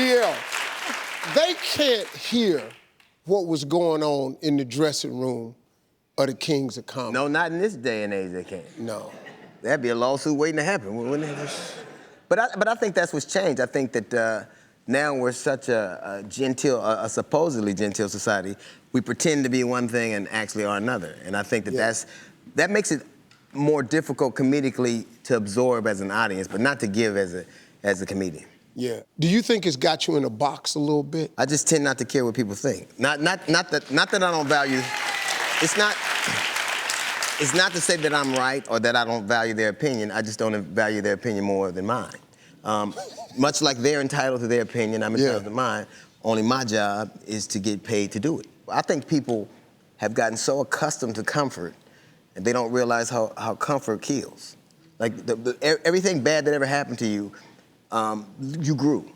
D.L., they can't hear what was going on in the dressing room of the Kings of Comedy. No, not in this day and age they can't. No. That'd be a lawsuit waiting to happen, wouldn't it? But I think that's what's changed. I think that now we're such a supposedly genteel society. We pretend to be one thing and actually are another. And I think that that makes it more difficult comedically to absorb as an audience, but not to give as a comedian. Yeah. Do you think it's got you in a box a little bit? I just tend not to care what people think. Not that I don't value. It's not to say that I'm right or that I don't value their opinion. I just don't value their opinion more than mine. Much like they're entitled to their opinion, I'm entitled to mine. Only my job is to get paid to do it. I think people have gotten so accustomed to comfort, and they don't realize how comfort kills. Like everything bad that ever happened to you, you grew.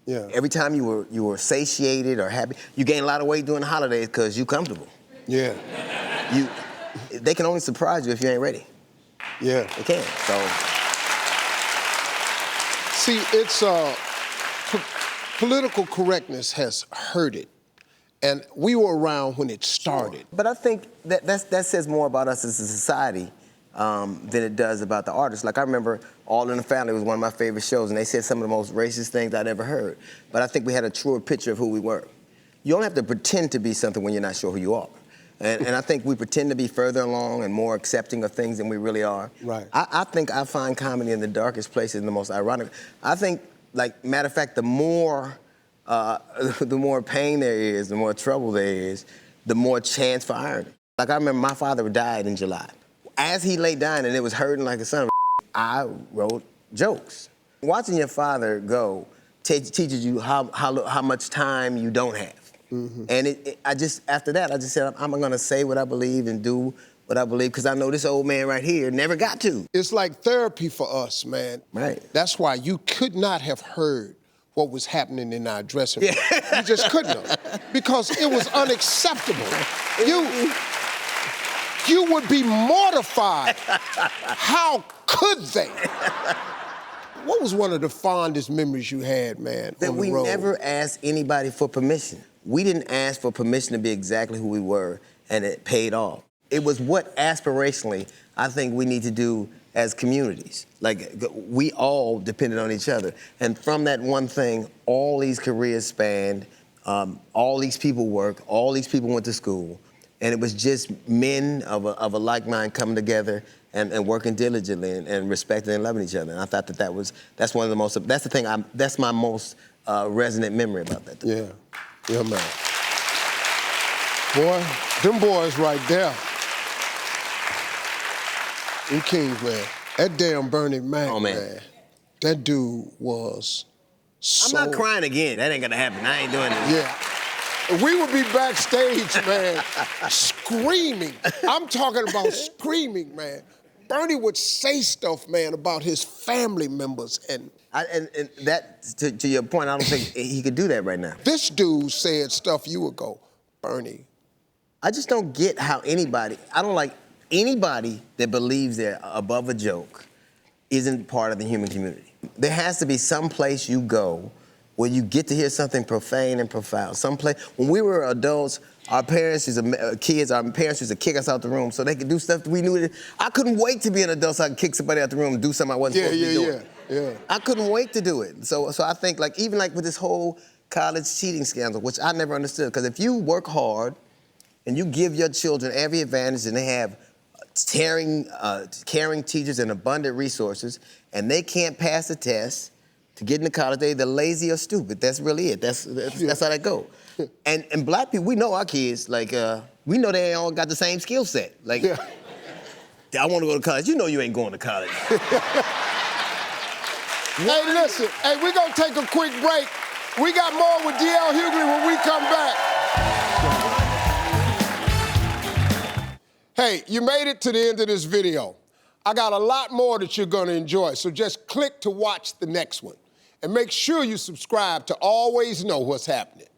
Yeah. Every time you were satiated or happy, you gained a lot of weight during the holidays because you're comfortable. Yeah. They can only surprise you if you ain't ready. Yeah. They can. So. See, it's political correctness has hurt it, and we were around when it started. Sure. But I think that says more about us as a society than it does about the artists. Like I remember All in the Family was one of my favorite shows, and they said some of the most racist things I'd ever heard. But I think we had a truer picture of who we were. You don't have to pretend to be something when you're not sure who you are. And I think we pretend to be further along and more accepting of things than we really are. Right. I think I find comedy in the darkest places and the most ironic. I think, like, matter of fact, the more pain there is, the more trouble there is, the more chance for irony. Like, I remember my father died in July. As he lay dying and it was hurting like a son of a, I wrote jokes. Watching your father go teaches you how much time you don't have. Mm-hmm. And after that, I just said, I'm gonna say what I believe and do what I believe, because I know this old man right here never got to. It's like therapy for us, man. Right. That's why you could not have heard what was happening in our dressing room. Yeah. You just couldn't have, because it was unacceptable. You would be mortified. How could they? What was one of the fondest memories you had, man, that on the we road? never asked anybody for permission. We didn't ask for permission to be exactly who we were, and it paid off. It was what aspirationally I think we need to do as communities. Like, we all depended on each other. And from that one thing, all these careers spanned, all these people worked, all these people went to school, and it was just men of a like mind coming together and working diligently and respecting and loving each other. And I thought that's one of the most, that's my most resonant memory about that. Yeah, yeah, man. Boy, them boys right there. In Kings, man. That damn Bernie Mac, man. That dude was so... I'm not crying again. That ain't gonna happen. I ain't doing this. Yeah. We would be backstage, man, screaming. I'm talking about screaming, man. Bernie would say stuff, man, about his family members and that, to your point, I don't think he could do that right now. This dude said stuff you would go, Bernie. I just don't get how I don't like anybody that believes they're above a joke isn't part of the human community. There has to be some place you go where you get to hear something profane and profound. Someplace, when we were adults, our parents used to kick us out the room so they could do stuff that we knew. I couldn't wait to be an adult so I could kick somebody out the room and do something I wasn't supposed to be doing. Yeah. I couldn't wait to do it. So I think, like, even like with this whole college cheating scandal, which I never understood, because if you work hard and you give your children every advantage and they have caring teachers and abundant resources, and they can't pass a test to get into college, they're either lazy or stupid. That's really it. That's how that go. And black people, we know our kids, like, we know they all got the same skill set. Like, I want to go to college. You know you ain't going to college. Hey, listen. Hey, we're going to take a quick break. We got more with D.L. Hughley when we come back. Hey, you made it to the end of this video. I got a lot more that you're going to enjoy, so just click to watch the next one. And make sure you subscribe to always know what's happening.